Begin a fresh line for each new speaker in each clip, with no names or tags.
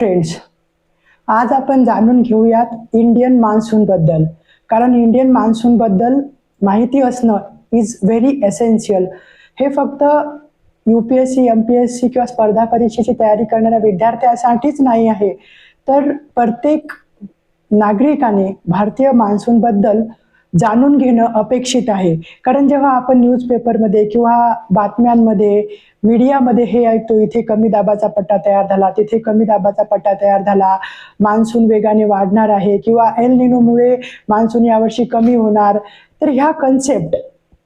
Friends, आज आपण जाणून घेऊयात इंडियन मान्सून बद्दल. कारण इंडियन मान्सून बद्दल माहिती असणं इज व्हेरी एसेन्शियल. हे फक्त UPSC MPSC किंवा स्पर्धा परीक्षेची तयारी करणाऱ्या विद्यार्थ्यांसाठीच नाही आहे, तर प्रत्येक नागरिकाने भारतीय मान्सून बद्दल जाणून घेणं अपेक्षित आहे. कारण जेव्हा आपण न्यूजपेपरमध्ये किंवा बातम्यांमध्ये मीडियामध्ये हे ऐकतो, इथे कमी दाबाचा पट्टा तयार झाला, तिथे कमी दाबाचा पट्टा तयार झाला, मान्सून वेगाने वाढणार आहे किंवा एल निनोमुळे मान्सून यावर्षी कमी होणार, तर ह्या कन्सेप्ट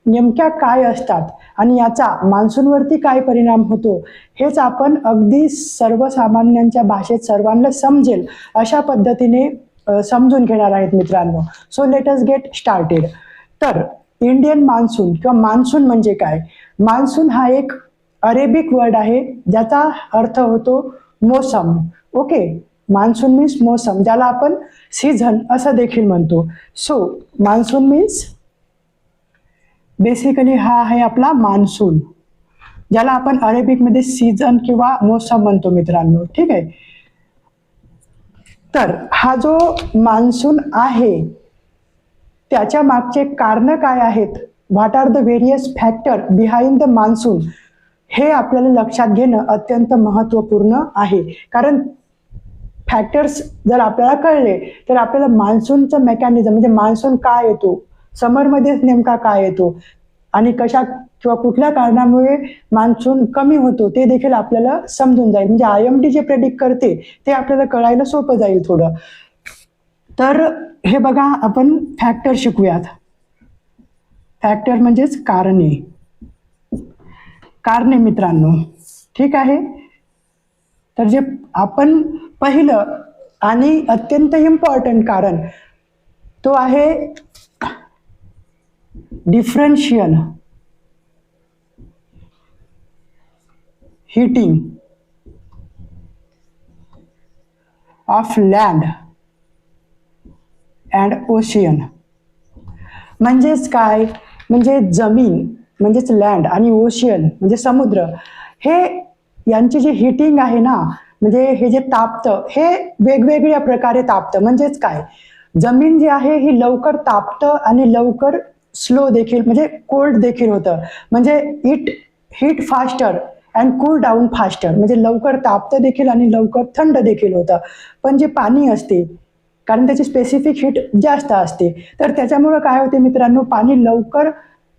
नेमक्या काय असतात आणि याचा मान्सूनवरती काय परिणाम होतो हेच आपण अगदी सर्वसामान्यांच्या भाषेत सर्वांना समजेल अशा पद्धतीने समजून घेणार आहेत मित्रांनो. So let us get started. तर इंडियन मान्सून किंवा मान्सून म्हणजे काय? मान्सून हा एक अरेबिक वर्ड आहे ज्याचा अर्थ होतो मोसम. ओके, मान्सून मीन्स मोसम, ज्याला आपण सीझन असं देखील म्हणतो. सो मान्सून मीन्स बेसिकली हा आहे आपला मान्सून, ज्याला आपण अरेबिकमध्ये सीझन किंवा मोसम म्हणतो मित्रांनो. ठीक आहे. तर हा जो मान्सून आहे त्याच्या मागचे कारण काय आहेत, what are the various factor behind the monsoon, हे आपल्याला लक्षात घेणं अत्यंत महत्त्वपूर्ण आहे. कारण फॅक्टर्स जर आपल्याला कळले तर आपल्याला मान्सूनचं मेकॅनिझम म्हणजे मान्सून का येतो, समरमध्ये नेमका काय येतो आणि कशा किंवा कुठल्या कारणामुळे मान्सून कमी होतो ते देखील आपल्याला समजून जाईल. म्हणजे IMD जे प्रेडिक्ट करते ते आपल्याला कळायला सोपं जाईल थोडं. तर हे बघा, आपण फॅक्टर शिकूयात. फॅक्टर म्हणजेच कारणे. कारणे मित्रांनो, ठीक आहे. तर जे आपण पहिलं आणि अत्यंत इम्पॉर्टंट कारण तो आहे differential heating of land and ocean. म्हणजेच काय? म्हणजे जमीन म्हणजेच लँड आणि ओशियन म्हणजे समुद्र, हे यांची जी हीटिंग आहे ना, म्हणजे हे जे तापतं हे वेगवेगळ्या प्रकारे तापतं. म्हणजेच काय? जमीन जी आहे ही लवकर तापतं आणि लवकर स्लो देखील म्हणजे कोल्ड देखील होतं. म्हणजे it heat faster and cool down faster, म्हणजे लवकर तापतं देखील आणि लवकर थंड देखील होतं. पण जे पाणी असते, कारण त्याची स्पेसिफिक हीट जास्त असते, तर त्याच्यामुळं काय होते मित्रांनो, पाणी लवकर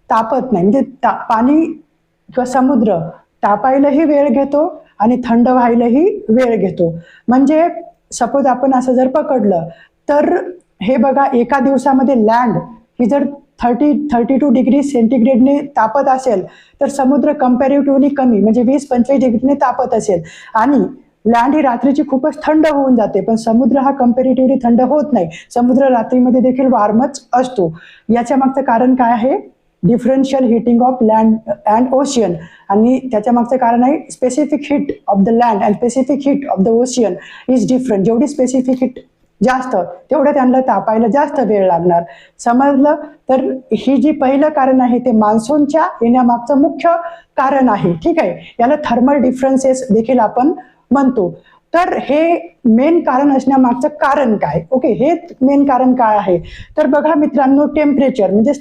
तापत नाही. म्हणजे पाणी किंवा समुद्र तापायलाही वेळ घेतो आणि थंड व्हायलाही वेळ घेतो. म्हणजे सपोज आपण असं जर पकडलं तर हे बघा, एका दिवसामध्ये लँड ही जर 32 डिग्री सेंटीग्रेडने तापत असेल तर समुद्र कम्पॅरेटिव्हली कमी म्हणजे 20-25 डिग्रीने तापत असेल, आणि लँड ही रात्रीची खूपच थंड होऊन जाते, पण समुद्र हा कम्पॅरेटिव्हली थंड होत नाही. समुद्र रात्रीमध्ये देखील वार्मच असतो. याच्या मागचं कारण काय आहे? Differential heating of land and ocean. आणि त्याच्या मागचं कारण आहे specific heat of the land and specific heat of the ocean is different. जेवढी स्पेसिफिक हीट जास्त तेवढं त्यांना तापायला जास्त वेळ लागणार. समजलं? तर ही जी पहिलं कारण आहे ते मान्सूनच्या येण्यामागचं मुख्य कारण आहे. ठीक आहे. याला थर्मल डिफरन्सेस देखील आपण म्हणतो. तर हे मेन कारण असण्यामागचं कारण काय? ओके, हे मेन कारण काय आहे? तर बघा मित्रांनो, टेम्परेचर म्हणजे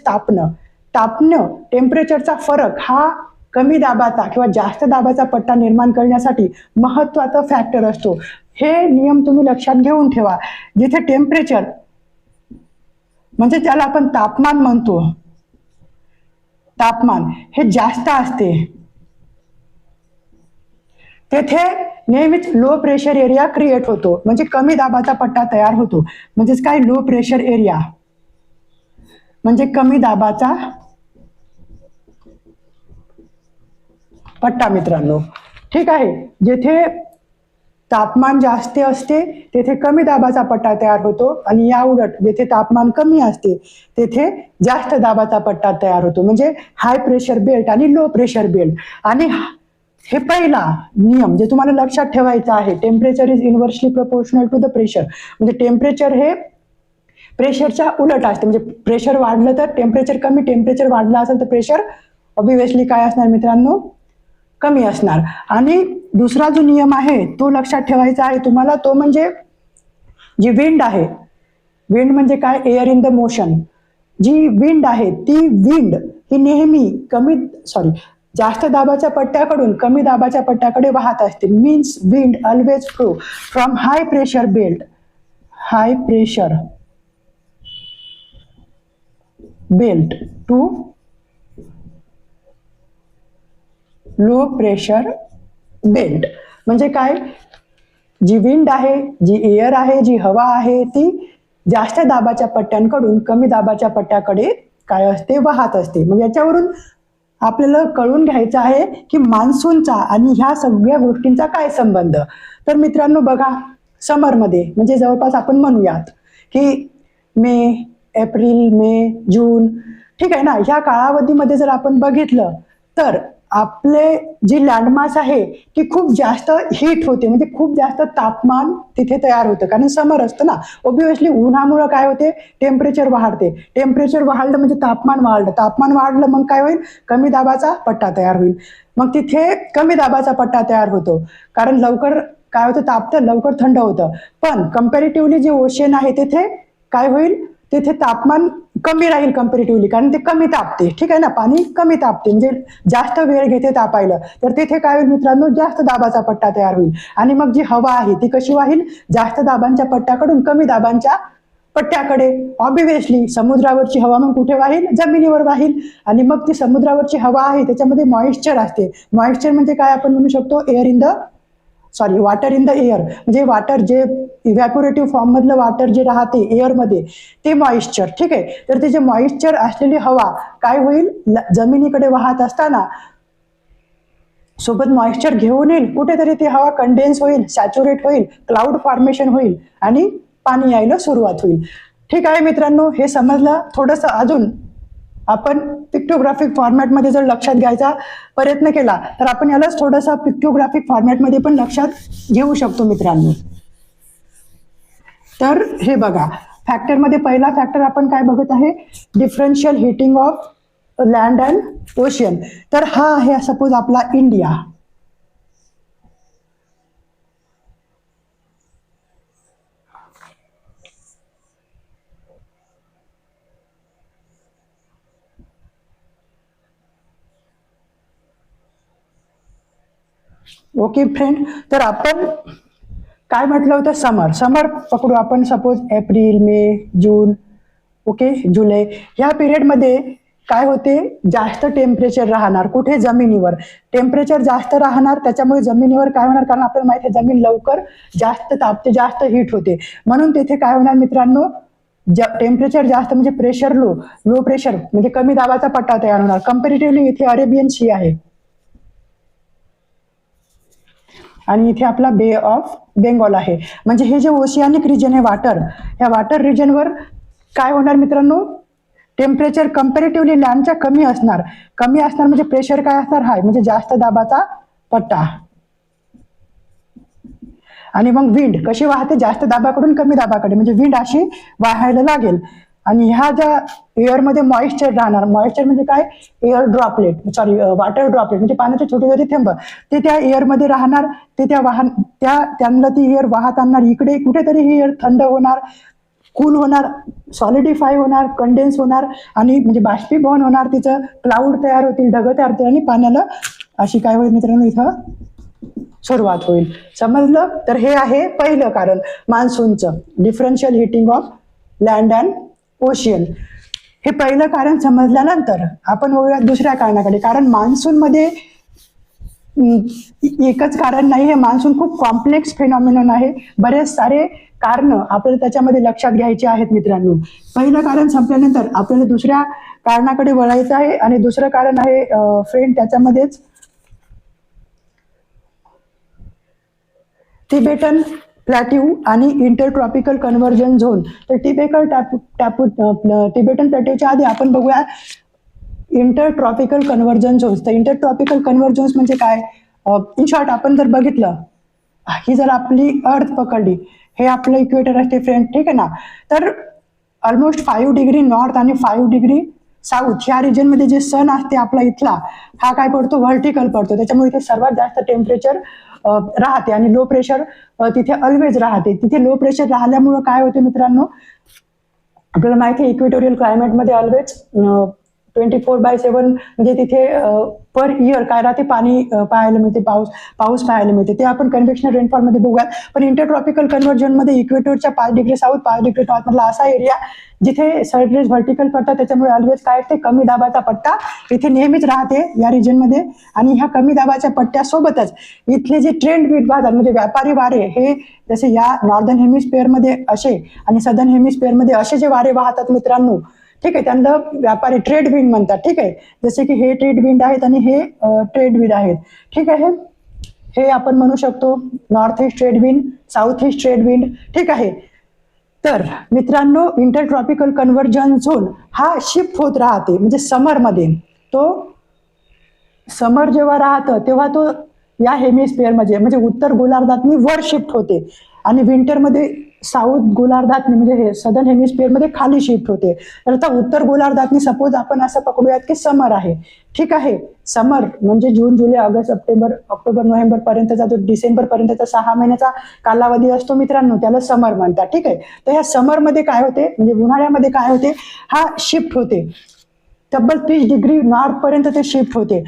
तापणं टेम्परेचरचा फरक हा कमी दाबाचा किंवा जास्त दाबाचा पट्टा निर्माण करण्यासाठी महत्वाचा फॅक्टर असतो. हे नियम तुम्ही लक्षात घेऊन ठेवा. जिथे टेम्परेचर म्हणजे ज्याला आपण तापमान म्हणतो, तापमान हे जास्त असते तेथे नेहमीच लो प्रेशर एरिया क्रिएट होतो, म्हणजे कमी दाबाचा पट्टा तयार होतो. म्हणजेच काय? लो प्रेशर एरिया म्हणजे कमी दाबाचा पट्टा मित्रांनो. ठीक आहे. जेथे तापमान जास्त असते तेथे कमी दाबाचा पट्टा तयार होतो, आणि या उलट जेथे तापमान कमी असते तेथे जास्त दाबाचा पट्टा तयार होतो, म्हणजे हाय प्रेशर बेल्ट आणि लो प्रेशर बेल्ट. आणि हे पहिला नियम जे तुम्हाला लक्षात ठेवायचा आहे, temperature is inversely proportional to the pressure. म्हणजे टेम्परेचर हे प्रेशरच्या उलट असते. म्हणजे प्रेशर वाढलं तर टेम्परेचर कमी, टेम्परेचर वाढलं असेल तर प्रेशर ऑब्व्हियसली काय असणार मित्रांनो? कमी असणार. आणि दुसरा जो नियम आहे तो लक्षात ठेवायचा आहे तुम्हाला, तो म्हणजे जी विंड आहे, विंड म्हणजे काय, एअर इन द मोशन. जी विंड आहे ती विंड ही नेहमी जास्त दाबाच्या पट्ट्याकडून कमी दाबाच्या पट्ट्याकडे वाहत असते. Means wind always flow from high pressure belt to low pressure belt. म्हणजे काय, जी विंड आहे, जी एअर आहे, जी हवा आहे ती जास्त दाबाच्या पट्ट्यांकडून कमी दाबाच्या पट्ट्याकडे काय असते, वाहत असते. मग याच्यावरून आपल्याला कळून घ्यायचं आहे की मान्सूनचा आणि ह्या सगळ्या गोष्टींचा काय संबंध. तर मित्रांनो बघा, समरमध्ये म्हणजे जवळपास आपण म्हणूयात की एप्रिल मे जून, ठीक आहे ना, ह्या कालावधीमध्ये जर आपण बघितलं तर आपले जी लँडमास आहे ती खूप जास्त हीट होते, म्हणजे खूप जास्त तापमान तिथे तयार होतं, कारण समर असतं ना. ऑब्व्हियसली उन्हामुळे काय होते, टेम्परेचर वाढते. टेम्परेचर वाढलं म्हणजे तापमान वाढलं मग काय होईल, कमी दाबाचा पट्टा तयार होईल. मग तिथे कमी दाबाचा पट्टा तयार होतो, कारण लवकर काय होतं, तापतं, लवकर थंड होतं. पण कम्पॅरेटिव्हली जे ओशन आहे तिथे काय होईल, तिथे तापमान कमी राहील कम्पॅरेटिव्हली, कारण ते कमी तापते, ठीक आहे ना, पाणी कमी तापते म्हणजे जास्त वेळ घेते तापायला. तर तिथे काय होईल मित्रांनो, जास्त दाबाचा पट्टा तयार होईल. आणि मग जी हवा आहे ती कशी वाहील, जास्त दाबांच्या पट्ट्याकडून कमी दाबांच्या पट्ट्याकडे. ऑब्व्हियसली समुद्रावरची हवा मग कुठे वाहील, जमिनीवर वाहील. आणि मग ती समुद्रावरची हवा आहे त्याच्यामध्ये मॉइश्चर असते. मॉइश्चर म्हणजे काय, आपण म्हणू शकतो वॉटर इन द एअर, म्हणजे वॉटर जे इव्हॅपोरेटिव्ह फॉर्म मधलं वॉटर जे राहते एअरमध्ये ते मॉइश्चर, ठीक आहे. तर ते जे मॉइश्चर असलेली हवा काय होईल, जमिनीकडे वाहत असताना सोबत मॉइश्चर घेऊन येईल, कुठेतरी ती हवा कंडेन्स होईल, सॅच्युरेट होईल, क्लाउड फॉर्मेशन होईल आणि पाणी यायला सुरुवात होईल. ठीक आहे मित्रांनो, हे समजलं. थोडंसं अजून आपण पिक्टोग्राफिक फॉर्मॅटमध्ये जर लक्षात घ्यायचा प्रयत्न केला तर आपण यालाच थोडंसं पिक्टोग्राफिक फॉर्मॅटमध्ये पण लक्षात घेऊ शकतो मित्रांनो. तर हे बघा, फॅक्टरमध्ये पहिला फॅक्टर आपण काय बघत आहे, differential heating of land and ocean. तर हा आहे सपोज आपला इंडिया. ओके फ्रेंड, तर आपण काय म्हटलं होतं, समर पकडू आपण, सपोज एप्रिल मे जून, ओके, जुलै, ह्या पिरियडमध्ये काय होते, जास्त टेम्परेचर राहणार. कुठे, जमिनीवर टेम्परेचर जास्त राहणार. त्याच्यामुळे जमिनीवर काय होणार, कारण आपल्याला माहिती आहे जमीन लवकर जास्त तापते, जास्त हीट होते. म्हणून तिथे काय होणार मित्रांनो, टेम्परेचर जास्त म्हणजे प्रेशर लो प्रेशर म्हणजे कमी दाबाचा पट्टा तयार होणार. कम्पॅरेटिव्हली इथे अरेबियन सी आहे आणि इथे आपला बे ऑफ बेंगॉल आहे. म्हणजे हे जे ओशियानिक रिजन आहे वाटर, ह्या वाटर रिजनवर काय होणार मित्रांनो, टेम्परेचर कम्पॅरेटिव्हली लँडच्या कमी असणार म्हणजे प्रेशर काय असणार, हाय, म्हणजे जास्त दाबाचा पट्टा. आणि मग विंड कशी वाहते, जास्त दाबाकडून कमी दाबाकडे, म्हणजे विंड अशी वाहायला लागेल. आणि ह्या ज्या एअरमध्ये मॉइश्चर राहणार, मॉइश्चर म्हणजे काय, एअर ड्रॉपलेट, वॉटर ड्रॉपलेट म्हणजे पाण्याचे छोटे छोटे थेंब, ते त्या एअरमध्ये राहणार. ते त्यांना ती एअर वाहत आणणार इकडे, कुठेतरी ही एअर थंड होणार, कूल होणार, सॉलिडिफाय होणार, कंडेन्स होणार आणि म्हणजे बाष्पीभवन होणार, तिचं क्लाउड तयार होतील, ढग तयार होतील आणि पाण्याला अशी काय होईल मित्रांनो, इथं सुरुवात होईल. समजलं. तर हे आहे पहिलं कारण मान्सूनचं, differential heating of land and ocean. हे पहिलं कारण समजल्यानंतर आपण बघूया दुसऱ्या कारणाकडे. कारण मान्सूनमध्ये एकच कारण नाही, हे मान्सून खूप कॉम्प्लेक्स फिनॉमिनन आहे. बरेच सारे कारण आपल्याला त्याच्यामध्ये लक्षात घ्यायचे आहेत मित्रांनो. पहिलं कारण संपल्यानंतर आपल्याला दुसऱ्या कारणाकडे वळायचं आहे. आणि दुसरं कारण आहे फ्रेंड, त्याच्यामध्येच तिबेटन प्लॅट्यू आणि इंटरट्रॉपिकल कन्व्हर्जन झोन. तर तिबेटन प्लॅट्यूच्या आधी आपण बघूया इंटरट्रॉपिकल कन्व्हर्जन झोन्स. तर इंटरट्रॉपिकल कन्व्हर्जन्स म्हणजे काय, इन शॉर्ट आपण जर बघितलं, ही जर आपली अर्थ पकडली, हे आपलं इक्वेटर असते फ्रेंड, ठीक आहे ना. तर ऑलमोस्ट 5 डिग्री नॉर्थ आणि 5 डिग्री साऊथ ह्या रिजनमध्ये जे सन असते आपला इथला, हा काय पडतो, व्हर्टिकल पडतो. त्याच्यामुळे इथे सर्वात जास्त टेम्परेचर राहते आणि लो प्रेशर तिथे ऑलवेज राहते. तिथे लो प्रेशर राहिल्यामुळं काय होते मित्रांनो, आपल्याला माहिती आहे इक्वेटोरियल क्लायमेटमध्ये ऑलवेज 24/7 म्हणजे तिथे पर इयर काय राहते, पाणी पाहायला मिळते, पाऊस पाहायला मिळते. ते आपण कन्व्हेक्शनल रेनफॉलमध्ये बघूयात. पण इंटरट्रॉपिकल कन्व्हर्जनमध्ये इक्वेटरच्या 5 डिग्री साऊथ 5 डिग्री नॉर्थ मधला असा एरिया जिथे सर्टरेज व्हर्टिकल पडतात, त्याच्यामुळे ऑलवेज काय असते, कमी दाबाचा पट्टा इथे नेहमीच राहते या रिजनमध्ये. आणि ह्या कमी दाबाच्या पट्ट्यासोबतच इथले जे ट्रेंड विंड वाहतात म्हणजे व्यापारी वारे, हे जसे या नॉर्दर्न हेमिस्फिअरमध्ये असे आणि सदर्न हेमिस्फिअरमध्ये असे जे वारे वाहतात मित्रांनो, ठीक आहे, त्यांना व्यापारी ट्रेड विंड म्हणतात. ठीक आहे, जसे की हे ट्रेड विंड आहेत आणि हे ट्रेड विंड आहेत. ठीक आहे, हे आपण म्हणू शकतो north east trade wind, south east trade wind. ठीक आहे, तर मित्रांनो इंटरट्रॉपिकल कन्व्हर्जन झोन हा शिफ्ट होत राहते. म्हणजे समरमध्ये तो समर जेव्हा राहतं तेव्हा तो या हेमिस्फिअरमध्ये म्हणजे उत्तर गोलार्धातनी वर शिफ्ट होते आणि विंटरमध्ये साऊथ गोलार्धातनी म्हणजे हे सदर्न हेमिस्फिअरमध्ये खाली शिफ्ट होते. तर आता उत्तर गोलार्धातनी सपोज आपण असं पकडूयात की समर आहे. ठीक आहे, समर म्हणजे जून, जुलै, ऑगस्ट, सप्टेंबर, ऑक्टोबर, नोव्हेंबर पर्यंतचा जो डिसेंबर पर्यंतचा 6 महिन्याचा कालावधी असतो मित्रांनो, त्याला समर म्हणतात. ठीक आहे, तर ह्या समरमध्ये काय होते म्हणजे उन्हाळ्यामध्ये काय होते, हा शिफ्ट होते तब्बल 30 डिग्री नॉर्थ पर्यंत ते शिफ्ट होते.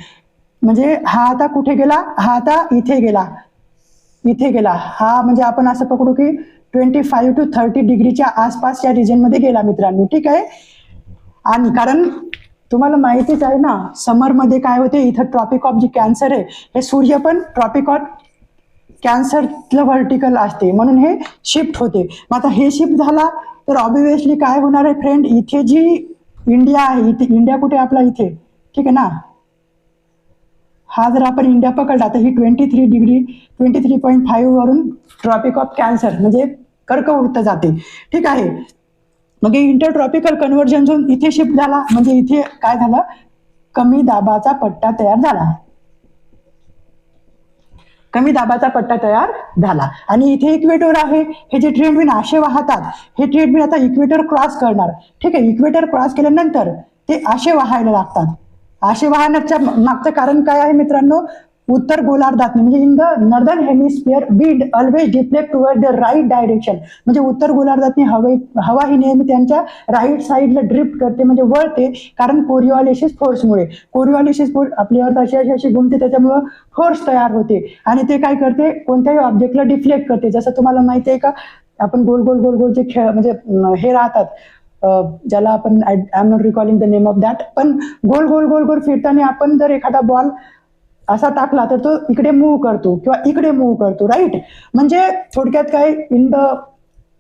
म्हणजे हा आता कुठे गेला, हा आता इथे गेला, इथे गेला. हा म्हणजे आपण असं पकडू की 25 to 30 डिग्रीच्या आसपास या रिजनमध्ये गेला मित्रांनो. ठीक आहे, आणि कारण तुम्हाला माहितीच आहे ना समरमध्ये काय होते, इथं ट्रॉपिक ऑफ जी कॅन्सर आहे, हे सूर्य पण ट्रॉपिक ऑफ कॅन्सरला व्हर्टिकल असते म्हणून हे शिफ्ट होते. मग आता हे शिफ्ट झाला तर ऑब्व्हियसली काय होणार आहे फ्रेंड, इथे जी इंडिया आहे, इथे इंडिया कुठे आपला इथे, ठीक आहे ना, हा जर आपण इंडिया पकडला तर ही 23.5 वरून ट्रॉपिक ऑफ कॅन्सर म्हणजे कर्कवृत्त जाते. ठीक आहे, मग इंटरट्रॉपिकल कन्व्हर्जन झोन इथे शिफ्ट झाला म्हणजे इथे काय झालं, कमी दाबाचा पट्टा तयार झाला, कमी दाबाचा पट्टा तयार झाला. आणि इथे इक्वेटर आहे, हे जे ट्रेड विंड असे वाहतात, हे ट्रेड विंड आता इक्वेटर क्रॉस करणार. ठीक आहे, इक्वेटर क्रॉस केल्यानंतर ते असे वाहायला लागतात. असे वाहण्याच्या मागचं कारण काय आहे मित्रांनो, उत्तर गोलार्धात म्हणजे in the northern hemisphere wind always deflect toward the right direction. म्हणजे उत्तर गोलार्धातनी हवा ही नेहमी त्यांच्या राईट साईडला ड्रिफ्ट करते म्हणजे वळते, कारण कोरिओलिसिस फोर्समुळे. कोरिओलिसिस फोर्स आपली अर्थ अशी अशी घुमते, त्याच्यामुळं फोर्स तयार होते आणि ते काय करते, कोणत्याही ऑब्जेक्टला डिफ्लेक्ट करते. जसं तुम्हाला माहिती आहे का, आपण गोल गोल गोल गोल जे खेळ म्हणजे हे राहतात, ज्याला आपण I am not recalling the name of that, पण गोल गोल गोल गोल फिरताना आपण जर एखादा बॉल असा टाकला तर तो इकडे मूव्ह करतो किंवा इकडे मूव्ह करतो, राईट. म्हणजे थोडक्यात काय, in the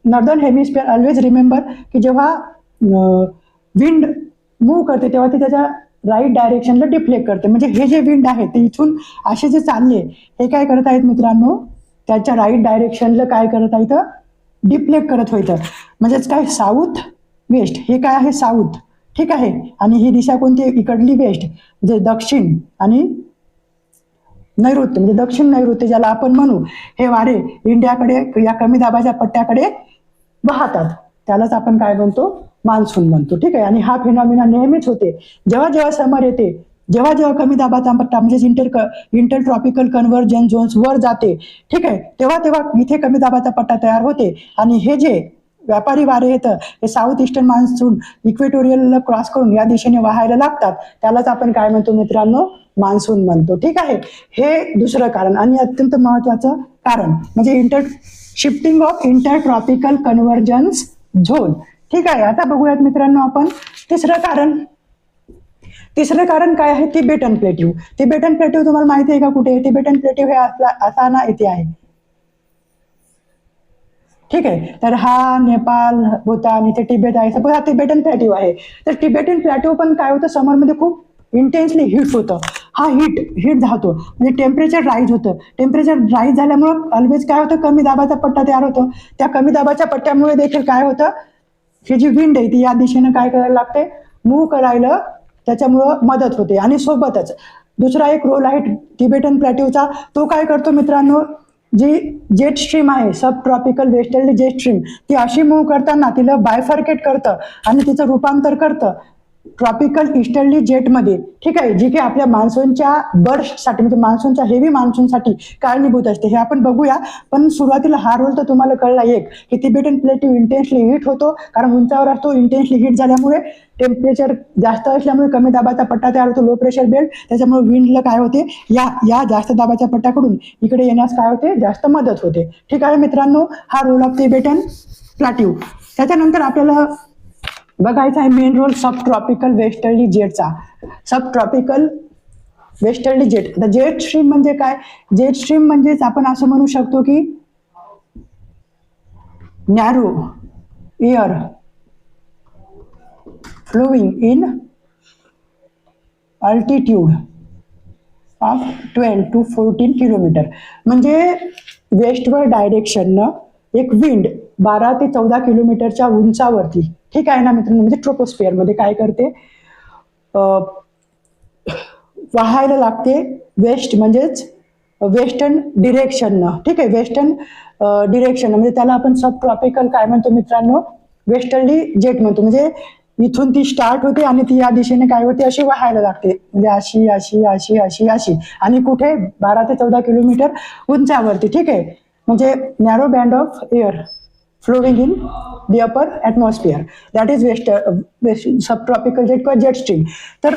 northern hemisphere always remember की जेव्हा विंड मूव्ह करते तेव्हा ती त्याच्या राईट डायरेक्शनला डिफ्लेक्ट करते. म्हणजे हे जे विंड आहे ते इथून असे जे चालले हे काय करत आहेत मित्रांनो, त्याच्या राईट डायरेक्शनला काय करत आहेत, डिफ्लेक्ट करत होतं. म्हणजेच काय, साऊथ वेस्ट, हे काय आहे साऊथ. ठीक आहे, आणि ही दिशा कोणती, इकडली वेस्ट म्हणजे दक्षिण, आणि नैऋत्य म्हणजे दक्षिण नैऋत्य ज्याला आपण म्हणू, हे वारे इंडियाकडे या कमी दाबाच्या पट्ट्याकडे वाहतात, त्यालाच आपण काय म्हणतो, मान्सून म्हणतो. ठीक आहे, आणि हा फिनॉमिना नेहमीच होते जेव्हा जेव्हा समर येते, जेव्हा जेव्हा कमी दाबाचा पट्टा म्हणजे इंटरट्रॉपिकल कन्व्हर्जन झोन्स वर जाते. ठीक आहे, तेव्हा तेव्हा इथे कमी दाबाचा पट्टा तयार होते आणि हे जे व्यापारी वारे येतं हे south eastern monsoon equatorial cross करून या दिशेने वाहायला लागतात, त्यालाच आपण काय म्हणतो मित्रांनो, मान्सून म्हणतो. ठीक आहे, हे दुसरं कारण. आणि अत्यंत महत्वाचं कारण म्हणजे shifting of intertropical convergence zone. ठीक आहे, आता बघूयात मित्रांनो आपण तिसरं कारण. तिसरं कारण काय आहे, तिबेटन प्लेट्यू. तिबेटन प्लेट्यू तुम्हाला माहिती आहे का कुठे आहे, तिबेटन प्लेट्यू हे असाना येथे आहे. ठीक आहे, तर हा नेपाळ भूतान इथे टिबेट आहे, सपोज हा तिबेटन प्लॅट्यू आहे. तर तिबेटन प्लॅट्यू पण काय होतं, समरमध्ये खूप इंटेन्सली हीट होतं. हा हीट जातो म्हणजे टेम्परेचर राईज होतं. टेम्परेचर राईज झाल्यामुळं ऑलवेज काय होतं, कमी दाबाचा पट्टा तयार होतो. त्या कमी दाबाच्या पट्ट्यामुळे देखील काय होतं, ही जी विंड आहे ती या दिशेनं काय करायला लागते, मूव्ह करायला त्याच्यामुळं मदत होते. आणि सोबतच दुसरा एक रोल आहे तिबेटन प्लॅट्यूचा, तो काय करतो मित्रांनो, जी जेट स्ट्रीम आहे, सब ट्रॉपिकल वेस्टर्ली जेट स्ट्रीम, ती अशी मूव्ह करताना तिला बायफर्केट करतं आणि तिचं रूपांतर करतं ट्रॉपिकल इस्टर्ली जेटमध्ये, ठीक आहे, जी की आपल्या मान्सूनच्या बर्स्टसाठी म्हणजे मान्सूनच्या हेवी मान्सूनसाठी कारणीभूत असते. हे आपण बघूया. पण सुरुवातीला हा रोल तर तुम्हाला कळला एक, की तिबेटन प्लेट्यू इंटेन्सली हिट होतो, कारण उंचावर असतो. इंटेन्सली हिट झाल्यामुळे टेम्परेचर जास्त असल्यामुळे कमी दाबाचा पट्टा तयार होतो, लो प्रेशर बेल्ट. त्याच्यामुळे विंडला काय होते, या जास्त दाबाच्या पट्ट्याकडून इकडे येण्यास काय होते, जास्त मदत होते. ठीक आहे मित्रांनो, हा रोल ऑफ तिबेटन प्लॅट्यू. त्याच्यानंतर आपल्याला बघायचा आहे मेन रोल सब ट्रॉपिकल वेस्टर्ली जेटचा. सब ट्रॉपिकल वेस्टर्ली जेट. आता जेट स्ट्रीम म्हणजे काय? जेट स्ट्रीम म्हणजेच आपण असं म्हणू शकतो की narrow air flowing in altitude of 12 to 14 kilometre. म्हणजे वेस्टवर्ड डायरेक्शननं एक विंड 12 ते 14 किलोमीटरच्या उंचावरती, ठीक आहे ना मित्रांनो, म्हणजे ट्रोपोस्फिअर मध्ये काय करते, वाहायला लागते वेस्ट म्हणजेच वेस्टर्न डिरेक्शननं. ठीक आहे, वेस्टर्न डिरेक्शन म्हणजे त्याला आपण सब ट्रॉपिकल काय म्हणतो मित्रांनो, वेस्टर्ली जेट म्हणतो. म्हणजे इथून ती स्टार्ट होते आणि ती या दिशेने काय होते, अशी वाहायला लागते, म्हणजे अशी अशी अशी अशी अशी, आणि कुठे 12 ते 14 किलोमीटर उंचावरती. ठीक आहे, म्हणजे narrow band of air flowing in the upper atmosphere, that is sub tropical jet किंवा जेट स्ट्रीम. तर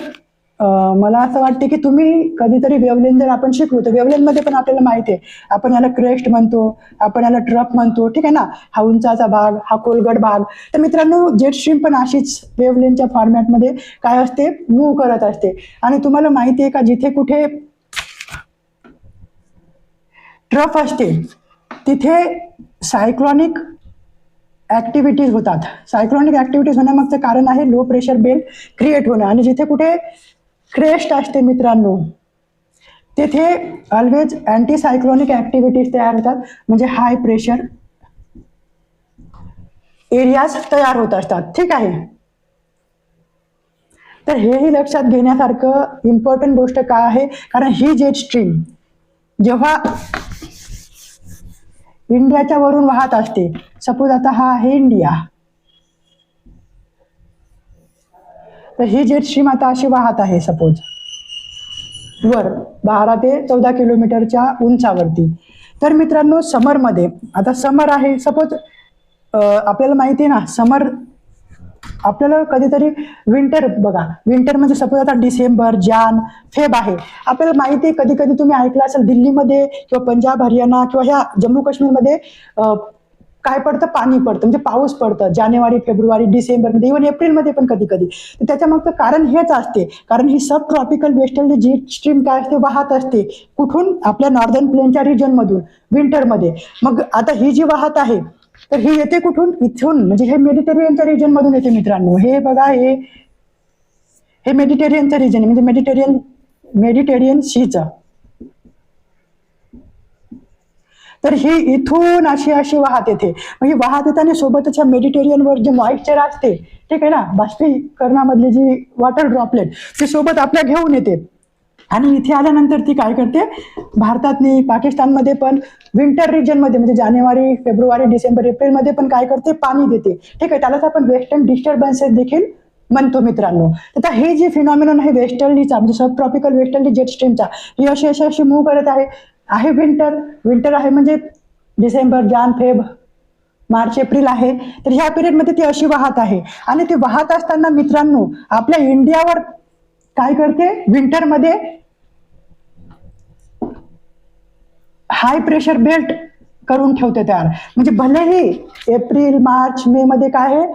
मला असं वाटते की तुम्ही कधीतरी वेवलेन जर आपण शिकलो तर वेवलेनमध्ये पण आपल्याला माहिती आहे, आपण याला क्रेस्ट म्हणतो, आपण याला ट्रप म्हणतो. ठीक आहे ना, हा उंचाचा भाग, हा खोलगट भाग. तर मित्रांनो, जेट स्ट्रीम पण अशीच वेवलेनच्या फॉर्मॅटमध्ये काय असते, मूव्ह करत असते. आणि तुम्हाला माहिती आहे का, जिथे कुठे ट्रफ असते तिथे सायक्लॉनिक ऍक्टिव्हिटीज होतात. सायक्लॉनिक ऍक्टिव्हिटीज होण्यामागचं कारण आहे लो प्रेशर बेल्ट क्रिएट होणं. आणि जिथे कुठे क्रेस्ट असते मित्रांनो, तिथे ऑलवेज अँटी सायक्लॉनिक ऍक्टिव्हिटीज तयार होतात, म्हणजे हाय प्रेशर एरियाज तयार होत असतात. ठीक आहे, तर हेही लक्षात घेण्यासारखं इम्पॉर्टंट गोष्ट काय आहे, कारण ही जेट स्ट्रीम जेव्हा इंडियाच्या वरून वाहत असते, सपोज आता हा आहे इंडिया, तर ही जेट स्ट्रीम आता अशी वाहत आहे सपोज वर 12 ते 14 किलोमीटरच्या उंचावरती. तर मित्रांनो, समरमध्ये, आता समर आहे सपोज, आपल्याला माहिती आहे ना समर, आपल्याला कधीतरी विंटर बघा, विंटर म्हणजे सपोज आता डिसेंबर जान फेब आहे. आपल्याला माहिती आहे, कधी कधी तुम्ही ऐकलं असेल दिल्लीमध्ये किंवा पंजाब हरियाणा किंवा ह्या जम्मू काश्मीरमध्ये काय पडतं, पाणी पडतं, म्हणजे पाऊस पडतं जानेवारी फेब्रुवारी डिसेंबरमध्ये, इव्हन एप्रिलमध्ये पण कधी कधी. तर त्याच्यामागचं कारण हेच असते, कारण ही सब ट्रॉपिकल वेस्टर्ली जेट स्ट्रीम काय असते, वाहत असते कुठून, आपल्या नॉर्दर्न प्लेनच्या रिजनमधून विंटरमध्ये. मग आता ही जी वाहत आहे, तर ही येते कुठून, इथून, म्हणजे हे मेडिटेरियनच्या रिजन मधून येते मित्रांनो. हे बघा, हे मेडिटेरियनचं रिजन, म्हणजे मेडिटेरियन सीचं. तर ही इथून अशी अशी वाहत येते. म्हणजे वाहत येताना सोबतच ह्या मेडिटेरियनवर जे मॉइश्चर असते, ठीक आहे ना, बाष्पीकरणामधली जी वॉटर ड्रॉपलेट, ती सोबत आपल्या घेऊन येते. आणि इथे आल्यानंतर ती काय करते, भारतातनी पाकिस्तानमध्ये पण विंटर रिजनमध्ये म्हणजे जानेवारी फेब्रुवारी डिसेंबर एप्रिलमध्ये पण काय करते, पाणी देते. ठीक आहे, त्यालाच आपण वेस्टर्न डिस्टर्बन्सेस देखील म्हणतो मित्रांनो. तर हे जे फिनॉमिनन आहे वेस्टर्लीचा, म्हणजे सब ट्रॉपिकल वेस्टर्ली जेट स्ट्रीमचा, ही अशी अशी अशी मूव्ह करत आहे विंटर आहे म्हणजे December Jan Feb March April आहे. तर ह्या पिरियडमध्ये ती अशी वाहत आहे. आणि ती वाहत असताना मित्रांनो, आपल्या इंडियावर काय करते, विंटरमध्ये हाय प्रेशर बेल्ट करून ठेवते तयार. म्हणजे भलेही एप्रिल मार्च मे मध्ये काय आहे,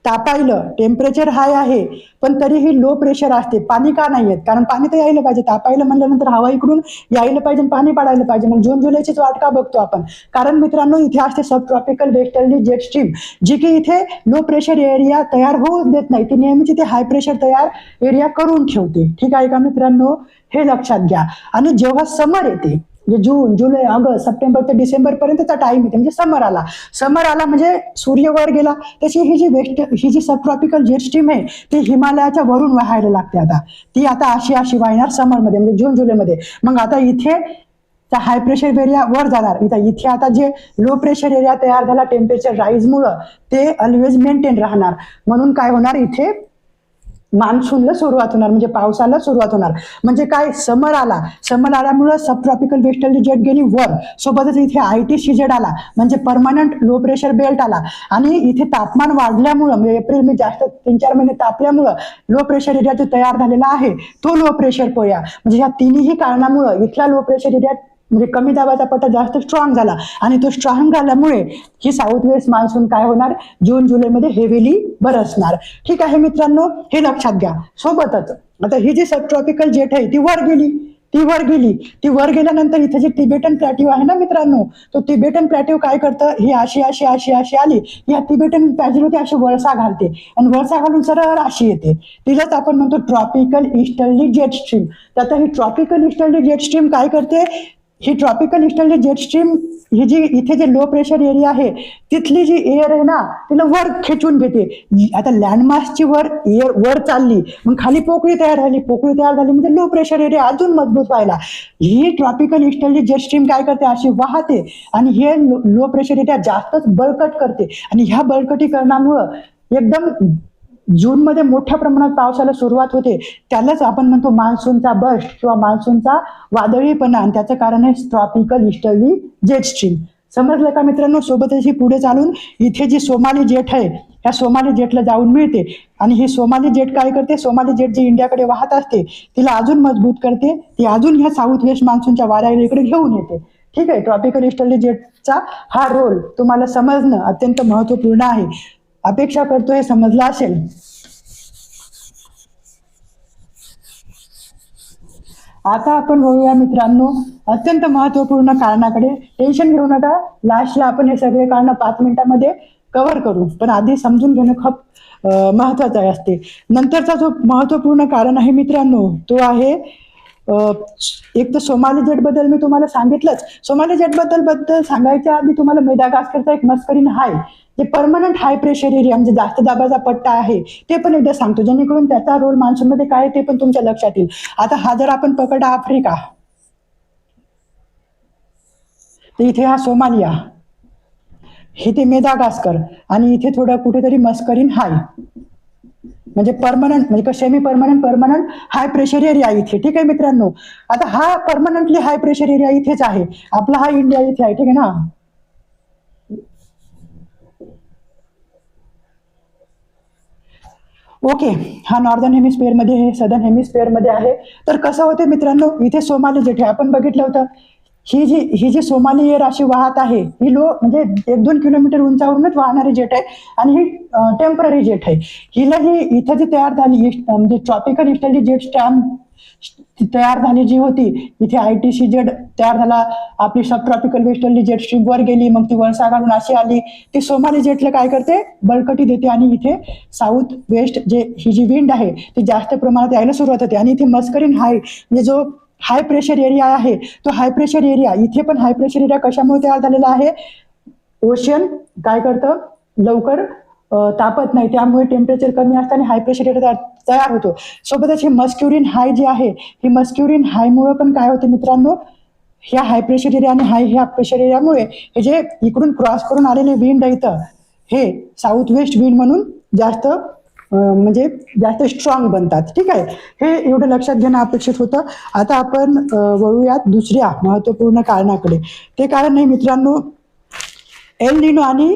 तापायलं, टेम्परेचर हाय आहे, पण तरीही लो प्रेशर असते. पाणी का नाही येत, कारण पाणी तर यायला पाहिजे. तापायलं म्हणल्यानंतर हवा इकडून यायला पाहिजे, पाणी पडायला पाहिजे. मग जून जुलैचीच वाट का बघतो आपण, कारण मित्रांनो इथे असते सब ट्रॉपिकल वेस्टर्ली जेट स्ट्रीम, जी की इथे लो प्रेशर एरिया तयार होऊ देत नाही, ती नेहमीच इथे हाय प्रेशर तयार एरिया करून ठेवते. ठीक आहे का मित्रांनो, हे लक्षात घ्या. आणि जेव्हा समर येते, म्हणजे जून जुलै ऑगस्ट सप्टेंबर ते डिसेंबर पर्यंतचा टाइम येते, म्हणजे समर आला म्हणजे सूर्य वर गेला. तशी ही जी सब ट्रॉपिकल जेट स्ट्रीम आहे, ती हिमालयाच्या वरून वाहायला लागते. आता ती आता अशी अशी वाहणार समरमध्ये, म्हणजे जून जुलैमध्ये. मग आता इथे हाय प्रेशर एरिया वर जाणार, इथे आता जे लो प्रेशर एरिया तयार झाला टेम्परेचर राईज मुळे, ते ऑलवेज मेंटेन राहणार. म्हणून काय होणार, इथे मान्सूनला सुरुवात होणार, म्हणजे पावसाला सुरुवात होणार. म्हणजे काय, समर आला, समर आल्यामुळं सब ट्रॉपिकल वेस्टर्ली जेट गेली वर, सोबतच इथे ITCZ आला, म्हणजे परमनंट लो प्रेशर बेल्ट आला. आणि इथे तापमान वाढल्यामुळं, म्हणजे एप्रिल मे जास्त 3-4 महिने तापल्यामुळं लो प्रेशर एरिया जो तयार झालेला आहे तो लो प्रेशर पोया, म्हणजे ह्या तिन्ही कारणामुळं इथला लो प्रेशर एरिया म्हणजे कमी दाबाचा पट्टा जास्त स्ट्रॉंग झाला. आणि तो स्ट्रॉंग झाल्यामुळे ही साऊथ वेस्ट मान्सून काय होणार, जून जुलैमध्ये हेवीली बरसणार. ठीक आहे मित्रांनो, हे लक्षात घ्या. सोबतच आता ही जी सब ट्रॉपिकल जेट आहे ती वर गेली, ती वर गेल्यानंतर इथे जे तिबेटन प्लॅट्यू आहे ना मित्रांनो, तो तिबेटन प्लॅट्यू काय करतं, ही अशी अशी अशी अशी आली, या तिबेटन प्लॅट्यूवरती अशी वळसा घालते आणि वळसा घालून सरळ अशी येते. तिलाच आपण म्हणतो ट्रॉपिकल ईस्टर्ली जेट स्ट्रीम. तर आता ही ट्रॉपिकल ईस्टर्ली जेट स्ट्रीम काय करते, ही ट्रॉपिकल ईस्टर्ली जेट स्ट्रीम ही जी इथे जे लो प्रेशर एरिया आहे तिथली जी एअर आहे ना तिला वर खेचून घेते. आता लँडमासची एअर वर चालली, मग खाली पोकळी तयार झाली म्हणजे लो प्रेशर एरिया अजून मजबूत व्हायला ही ट्रॉपिकल ईस्टर्ली जेट स्ट्रीम काय करते, अशी वाहते आणि हे लो प्रेशर एरिया जास्तच बळकट करते. आणि ह्या बळकटीकरणामुळं एकदम जून मध्ये मोठ्या प्रमाणात पावसाला सुरुवात होते. त्यालाच आपण म्हणतो मान्सूनचा बस्ट किंवा मान्सूनचा वादळीपणा, आणि त्याचं कारण आहे ट्रॉपिकल ईस्टर्ली जेट स्ट्रीम. समजलं का मित्रांनो? सोबतच ही पुढे चालून इथे जी सोमाली जेट आहे ह्या सोमाली जेटला जाऊन मिळते आणि ही सोमाली जेट काय करते, सोमाली जेट जी इंडियाकडे वाहत असते तिला अजून मजबूत करते, ती अजून ह्या साऊथ वेस्ट मान्सूनच्या वाऱ्याकडे घेऊन येते. ठीक आहे, ट्रॉपिकल ईस्टर्ली जेटचा हा रोल तुम्हाला समजणं अत्यंत महत्वपूर्ण आहे. अपेक्षा करतो हे समजलं असेल. आता आपण बघूया मित्रांनो अत्यंत महत्वपूर्ण कारणाकडे. टेन्शन घेऊ नका, लास्टला आपण हे सगळे कारण 5 मिनिटांमध्ये कव्हर करू, पण आधी समजून घेणं खूप महत्वाचं असते. नंतरचा जो महत्वपूर्ण कारण आहे मित्रांनो तो आहे एक तर सोमाली जेट बद्दल मी तुम्हाला सांगितलंच. सोमाली जेट बद्दल सांगायच्या आधी तुम्हाला मेदागास्करचा एक मस्करीन हाय जे परमनंट हाय प्रेशर एरिया म्हणजे जास्त दाबाचा पट्टा आहे ते पण एकदा सांगतो, जेणेकरून त्याचा रोल मान्सून मध्ये काय ते पण तुमच्या लक्षात येईल. आता हा जर आपण पकडा आफ्रिका, तर इथे हा सोमालिया, इथे मेदागास्कर आणि इथे थोडं कुठेतरी मस्करीन हाय, म्हणजे परमनंट म्हणजे semi permanent high pressure area इथे. ठीक आहे मित्रांनो, आता हा परमनंटली हाय प्रेशर एरिया इथेच आहे, आपला हा इंडिया इथे आहे. ठीक आहे ना. ओके, हा नॉर्दर्न हेमिस्फिअर मध्ये हे सदर्न हेमिस्फिअर मध्ये आहे. तर कसं होते मित्रांनो, इथे सोमाली जेट आहे आपण बघितलं होतं, ही जी सोमाली एअर अशी वाहत आहे ही म्हणजे 1-2 किलोमीटर उंचावरूनच वाहणारी जेट आहे आणि ही टेम्पररी जेट आहे. हिला ही इथं जी तयार झाली म्हणजे ट्रॉपिकल ईस्टर्ली जेट स्ट्रॅम तयार झाली जी होती, इथे ITCZ तयार झाला, आपली सब ट्रॉपिकल वेस्टर्ली जेट स्ट्रीम वर गेली, मग ती वळसा घालून अशी आली, ती सोमाली जेटला काय करते, बळकटी देते आणि इथे साऊथ वेस्ट जे ही जी विंड आहे ती जास्त प्रमाणात यायला सुरुवात होते. आणि इथे मस्करीन हाय म्हणजे जो हाय प्रेशर एरिया आहे तो हाय प्रेशर एरिया, इथे पण हाय प्रेशर एरिया कशामुळे तयार झालेला आहे, ओशन काय करतं लवकर तापत नाही, त्यामुळे टेम्परेचर कमी असताना हाय प्रेशर एरिया तयार होतो. सोबतच हे मस्क्युरिन हाय जे आहे, ही मस्क्युरिन हायमुळे पण काय होते मित्रांनो, ह्या हाय प्रेशर एरिया आणि ह्या प्रेशर एरियामुळे हे जे इकडून क्रॉस करून आलेले विंड इथं हे साऊथ वेस्ट विंड म्हणून जास्त म्हणजे जास्त स्ट्रॉंग बनतात. ठीक आहे, हे एवढं लक्षात घेणं अपेक्षित होतं. आता आपण वळूयात दुसऱ्या महत्वपूर्ण कारणाकडे. ते कारण आहे मित्रांनो एल निनो आणि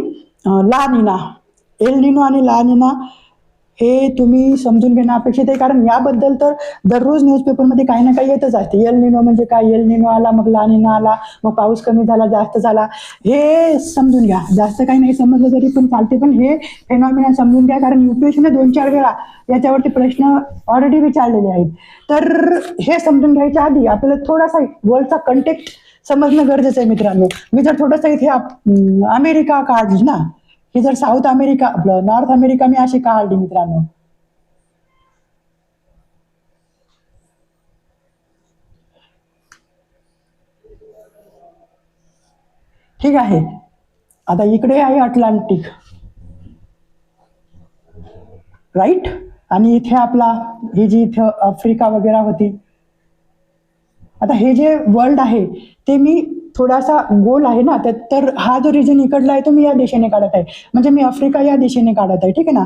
ला निना. एल निनो आणि ला निना हे तुम्ही समजून घेणं अपेक्षित आहे, कारण याबद्दल तर दररोज न्यूजपेपरमध्ये काही ना काही येतच असते. एल निनो म्हणजे काय, एल निनो आला मग ला निना आला, मग पाऊस कमी झाला जास्त झाला, हे समजून घ्या. जास्त काही नाही समजलं तरी पण चालते, पण हे फेनॉमिना समजून घ्या, कारण UPSC ने 2-4 वेळा याच्यावरती प्रश्न ऑलरेडी विचारलेले आहेत. तर हे समजून घ्यायच्या आधी आपल्याला थोडासा वर्ल्डचा कंटेक्स्ट समजणं गरजेचं आहे मित्रांनो. मी जर थोडंसं इथे अमेरिका काढली ना, ही जर साऊथ अमेरिका आपलं नॉर्थ अमेरिका मी अशी काढली मित्रांनो, ठीक आहे. आता इकडे आहे अटलांटिक, राईट, आणि इथे आपला ही जी इथे आफ्रिका वगैरे होती. आता हे जे वर्ल्ड आहे ते मी थोडासा गोल आहे ना, तर हा जो रिजन इकडला आहे तो मी या दिशेने काढत आहे, म्हणजे मी आफ्रिका या दिशेने काढत आहे. ठीक आहे ना.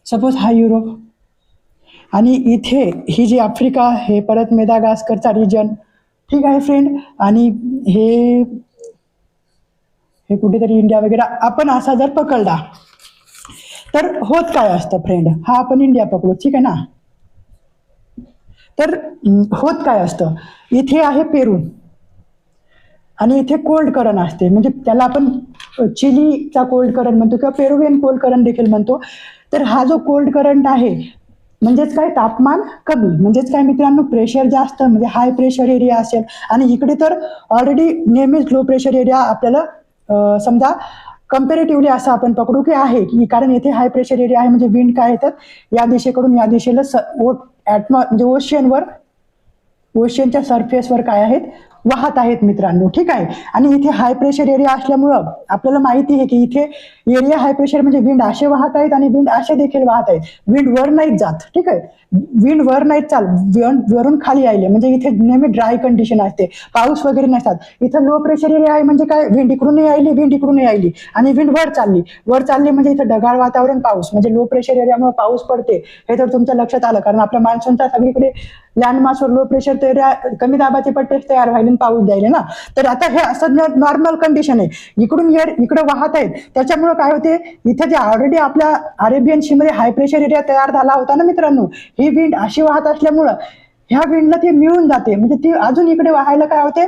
सपोज हा युरोप, आणि इथे ही जी आफ्रिका आहे, परत मेदागास्करचा रिजन, ठीक आहे फ्रेंड. आणि हे हे कुठेतरी इंडिया वगैरे आपण असा जर पकडला तर होत काय असतं फ्रेंड, हा आपण इंडिया पकडू, ठीक आहे ना. तर होत काय असतं, इथे आहे पेरू आणि इथे कोल्ड करंट असते, म्हणजे त्याला आपण चिलीचा कोल्ड करंट म्हणतो किंवा पेरुवियन कोल्ड करंट देखील म्हणतो. तर हा जो कोल्ड करंट आहे म्हणजेच काय, तापमान कमी, म्हणजेच काय मित्रांनो, प्रेशर जास्त, म्हणजे हाय प्रेशर एरिया असेल. आणि इकडे तर ऑलरेडी नेहमीच लो प्रेशर एरिया आपल्याला समजा कम्पॅरेटिव्हली असं आपण पकडू की आहे, की कारण येथे हाय प्रेशर एरिया आहे, म्हणजे विंड काय येतात या दिशेकडून या दिशेला म्हणजे ओशियनच्या सरफेसवर काय आहेत, वाहत आहेत मित्रांनो, ठीक आहे. आणि इथे हाय प्रेशर एरिया असल्यामुळं आपल्याला माहिती आहे की इथे एरिया हाय प्रेशर म्हणजे विंड असे वाहत आहेत आणि विंड असे देखील वाहत आहेत. विंड वर नाहीत जात, ठीक आहे, विंड वर नाहीत चाल, वरून खाली आले म्हणजे इथे नेहमी ड्राय कंडिशन असते, पाऊस वगैरे नसतात. इथं लो प्रेशर एरिया आहे म्हणजे काय, विंड इकडूनही आली, विंड इकडूनही आली, आणि विंड वर चालली म्हणजे इथं ढगाळ वातावरण, पाऊस, म्हणजे लो प्रेशर एरियामुळे पाऊस पडते. हे तर तुमच्या लक्षात आलं, कारण आपल्या मान्सूनच्या सगळीकडे लँडमासवर लो प्रेशर एरिया, कमी दाबाचे पट्टे तयार व्हायला पाऊस द्यायला ना. तर आता हे असं नॉर्मल कंडिशन आहे, इकडून एअर इकडे वाहत आहेत, त्याच्यामुळे काय होते, इथे जे ऑलरेडी आपल्या अरेबियन सी मध्ये हाय प्रेशर एरिया तयार झाला होता ना मित्रांनो, ही विंड अशी वाहत असल्यामुळं ह्या विंडला ती मिळून जाते, म्हणजे ती अजून इकडे वाहायला काय होते,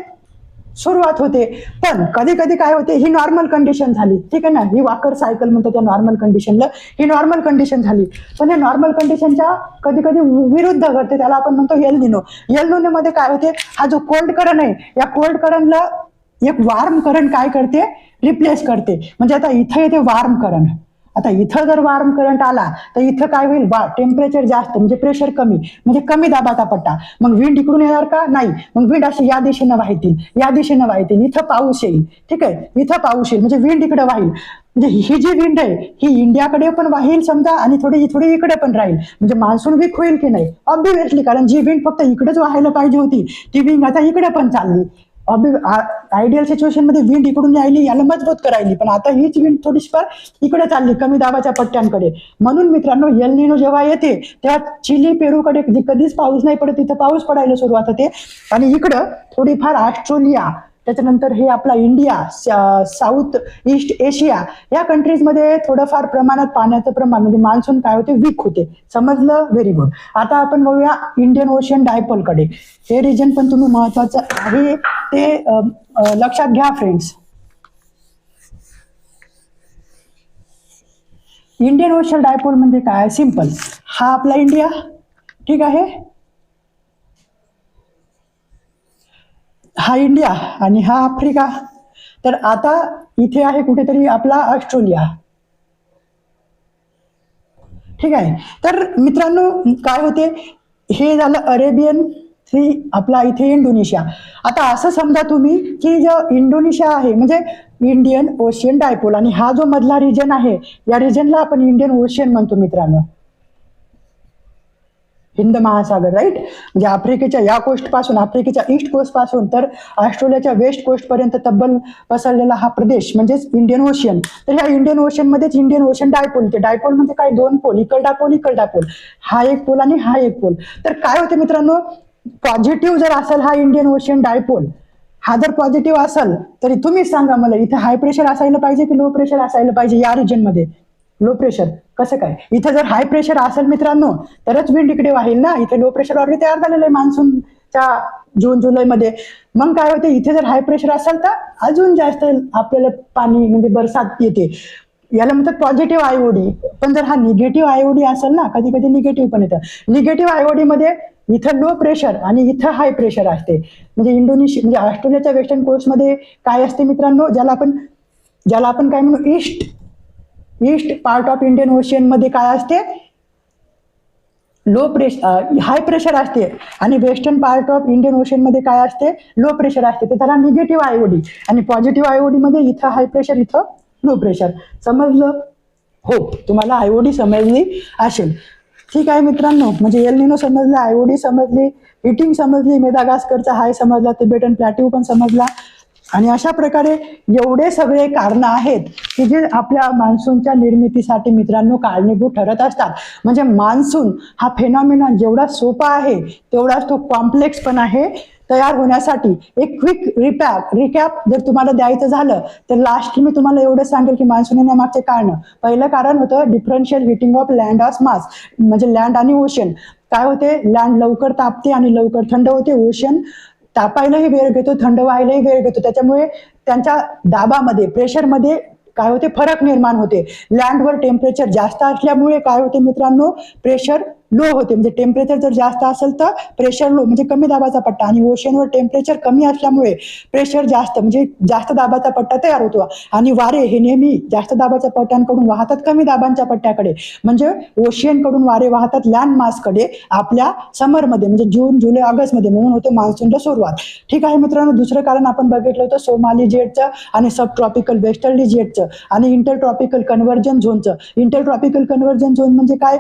सुरुवात होते. पण कधी कधी काय होते, ही नॉर्मल कंडिशन झाली, ठीक आहे ना, ही वॉकर सायकल म्हणतात त्या नॉर्मल कंडिशनला, ही नॉर्मल कंडिशन झाली. पण या नॉर्मल कंडिशनच्या कधी कधी विरुद्ध घडते, त्याला आपण म्हणतो एल निनो. एल निनो मध्ये काय होते, हा जो कोल्ड करंट आहे, या कोल्ड करंटला एक वार्म करंट काय करते, रिप्लेस करते. म्हणजे आता इथं येते वार्म करंट, आता इथं जर वार्म करंट आला तर इथं काय होईल, टेम्परेचर जास्त म्हणजे प्रेशर कमी, म्हणजे कमी दाबाचा पट्टा, मग विंड इकडून येणार का, नाही, मग विंड अशी या दिशेनं वाहतील, या दिशेनं वाहतील, इथं पाऊस येईल, ठीक आहे, इथं पाऊस येईल, म्हणजे विंड इकडे वाहील. म्हणजे ही जी विंड आहे ही इंडियाकडे पण वाहील समजा, आणि थोडी थोडी इकडे पण राहील, म्हणजे मान्सून वीक होईल की नाही, ऑब्व्हियसली, कारण जी विंड फक्त इकडेच व्हायला पाहिजे होती ती विंड आता इकडे पण चालली. आयडियल सिच्युएशन मध्ये विंड इकडून यायली, याला मजबूत करायली, पण आता हीच विंड थोडीशी फार इकडे चालली, कमी दाबाच्या पट्ट्यांकडे. म्हणून मित्रांनो एल निनो जेव्हा येते तेव्हा चिली पेरूकडे कधीच पाऊस नाही पडत, तिथं पाऊस पडायला सुरुवात होते. आणि इकडं थोडीफार ऑस्ट्रेलिया, त्याच्यानंतर हे आपला इंडिया, साऊथ ईस्ट एशिया या कंट्रीजमध्ये थोडंफार प्रमाणात पाण्याचं प्रमाण म्हणजे मान्सून काय होते, वीक होते. समजलं, व्हेरी गुड. आता आपण बघूया इंडियन ओशियन डायपोल कडे. हे रिजन पण तुम्ही महत्वाचं आहे ते लक्षात घ्या फ्रेंड्स. इंडियन ओशियन डायपोल म्हणजे काय, सिंपल, हा आपला इंडिया, ठीक आहे, हा इंडिया आणि हा आफ्रिका. तर आता इथे आहे कुठेतरी आपला ऑस्ट्रेलिया, ठीक आहे. तर मित्रांनो काय होते, हे झालं अरेबियन सी, आपला इथे इंडोनेशिया. आता असं समजा तुम्ही की जो इंडोनेशिया आहे म्हणजे इंडियन ओशियन डायपोल, आणि हा जो मधला रिजन आहे या रिजनला आपण इंडियन ओशियन म्हणतो मित्रांनो, हिंद महासागर, राईट. म्हणजे आफ्रिकेच्या या कोस्ट पासून, आफ्रिकेच्या ईस्ट कोस्ट पासून तर ऑस्ट्रेलियाच्या वेस्ट कोस्ट पर्यंत तब्बल पसरलेला हा प्रदेश म्हणजेच इंडियन ओशियन. तर या इंडियन ओशियन मध्येच इंडियन ओशियन डायपोल, ते डायपोल म्हणजे काय, दोन पोल, इकडला पोल, हा एक पोल आणि हा एक पोल. तर काय होते मित्रांनो, पॉझिटिव्ह जर असेल हा इंडियन ओशियन डायपोल, हा जर पॉझिटिव्ह असेल तरी तुम्हीच सांगा मला, इथे हाय प्रेशर असायला पाहिजे की लो प्रेशर असायला पाहिजे या रिजन मध्ये, लो प्रेशर, कसं काय, इथे जर हाय प्रेशर असेल मित्रांनो तरच विंड इकडे वाहील ना, इथे लो प्रेशर ऑलरेडी तयार झालेलं आहे मान्सूनच्या जून जुलैमध्ये. मग काय होते, इथे जर हाय प्रेशर असेल तर अजून जास्त आपल्याला पाणी म्हणजे बरसात येते, याला म्हणतात पॉझिटिव्ह आयओडी. पण जर हा निगेटिव्ह आयओडी असेल ना, कधी कधी निगेटिव्ह पण येतं, निगेटिव्ह आयओडी मध्ये इथं लो प्रेशर आणि इथं हाय प्रेशर असते. म्हणजे इंडोनेशिया म्हणजे ऑस्ट्रेलियाच्या वेस्टर्न कोस्ट मध्ये काय असते मित्रांनो, ज्याला आपण काय म्हणू, east part of Indian ocean मध्ये काय असते, लो प्रेशर, हाय प्रेशर असते, आणि western part of Indian ocean मध्ये काय असते, लो प्रेशर असते. ते त्याला निगेटिव्ह आयओडी, आणि पॉझिटिव्ह आयओडी मध्ये इथं हाय प्रेशर, इथं लो प्रेशर. समजलं, हो, तुम्हाला आयओडी समजली असेल, ठीक आहे मित्रांनो. म्हणजे एल निनो समजलं, आयओडी समजली, हिटिंग समजली, मेदागास्करचा हाय समजला, तिबेटन प्लॅट्यू पण समजला. आणि अशा प्रकारे एवढे सगळे कारण आहेत की जे आपल्या मान्सूनच्या निर्मितीसाठी मित्रांनो कारणीभूत ठरत असतात. म्हणजे मान्सून हा फेनॉमिना जेवढा सोपा आहे तेवढाच तो कॉम्प्लेक्स पण आहे तयार होण्यासाठी. एक क्विक रिकॅप जर तुम्हाला द्यायचं झालं तर लास्ट मी तुम्हाला एवढं सांगेल की मान्सून येण्यामागचे कारण. पहिलं कारण होतं differential heating of land of mass, म्हणजे लँड आणि ओशन. काय होते, लँड लवकर तापते आणि लवकर थंड होते, ओशन तापायलाही वेळ घेतो, थंड व्हायलाही वेळ घेतो. त्याच्यामुळे त्यांच्या दाबामध्ये, प्रेशरमध्ये काय होते, फरक निर्माण होते. लँडवर टेम्परेचर जास्त असल्यामुळे काय होते मित्रांनो, प्रेशर लो होते. म्हणजे टेम्परेचर जर जास्त असेल तर प्रेशर लो, म्हणजे कमी दाबाचा पट्टा. आणि ओशनवर टेम्परेचर कमी असल्यामुळे प्रेशर जास्त, म्हणजे जास्त दाबाचा पट्टा तयार होतो. आणि वारे हे नेहमी जास्त दाबाच्या पट्ट्यांकडून वाहतात कमी दाबांच्या पट्ट्याकडे. म्हणजे ओशियनकडून वारे वाहतात लँड मासकडे आपल्या समरमध्ये, म्हणजे जून, जुलै, ऑगस्टमध्ये. म्हणून होते मान्सूनला सुरुवात. ठीक आहे मित्रांनो, दुसरं कारण आपण बघितलं होतं सोमाली जेटचं आणि सब ट्रॉपिकल वेस्टर्ली जेटचं आणि इंटरट्रॉपिकल कन्व्हर्जन झोनचं. इंटरट्रॉपिकल कन्व्हर्जन झोन म्हणजे काय,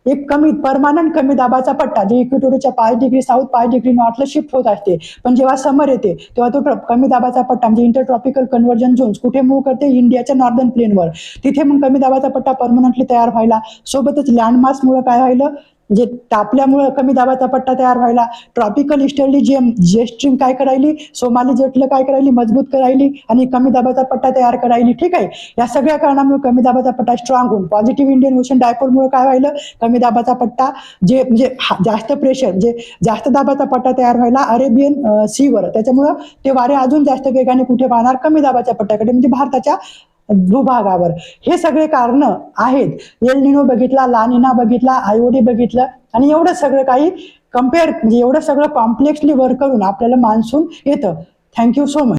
एक कमी परमानंट कमी दाबाचा पट्टा जे इक्वेटोरच्या 5 डिग्री साऊथ 5 डिग्री नॉर्थला शिफ्ट होत असते. पण जेव्हा समर येते तेव्हा तो कमी दाबाचा पट्टा म्हणजे इंटरट्रॉपिकल कन्व्हर्जन झोन्स कुठे मूव्ह करते, इंडियाच्या नॉर्दर्न प्लेनवर. तिथे मग कमी दाबाचा पट्टा परमनंटली तयार व्हायला, सोबतच लँडमासमुळे काय व्हायलं, म्हणजे तापल्यामुळे कमी दाबाचा पट्टा तयार व्हायला. ट्रॉपिकल इस्टर्ली जेट स्ट्रीम काय करायली, सोमाली जेटला काय करायली, मजबूत करायली आणि कमी दाबाचा पट्टा तयार करायली. ठीक आहे, या सगळ्या कारणामुळे कमी दाबाचा पट्टा स्ट्रॉंग होऊन पॉझिटिव्ह इंडियन ओशन डायपोलमुळे काय व्हायलं, कमी दाबाचा पट्टा जे म्हणजे जास्त प्रेशर, म्हणजे जास्त दाबाचा पट्टा तयार व्हायला अरेबियन सीवर. त्याच्यामुळं ते वारे अजून जास्त वेगाने कुठे वाहणार, कमी दाबाच्या पट्ट्याकडे, म्हणजे भारताच्या भूभागावर. हे सगळे कारण आहेत. एल निनो बघितला, ला निना बघितला, आयओडी बघितलं आणि एवढं सगळं काही कम्पेअर, म्हणजे एवढं सगळं कॉम्प्लेक्सली वर्क करून आपल्याला मान्सून येतं. Thank you so much.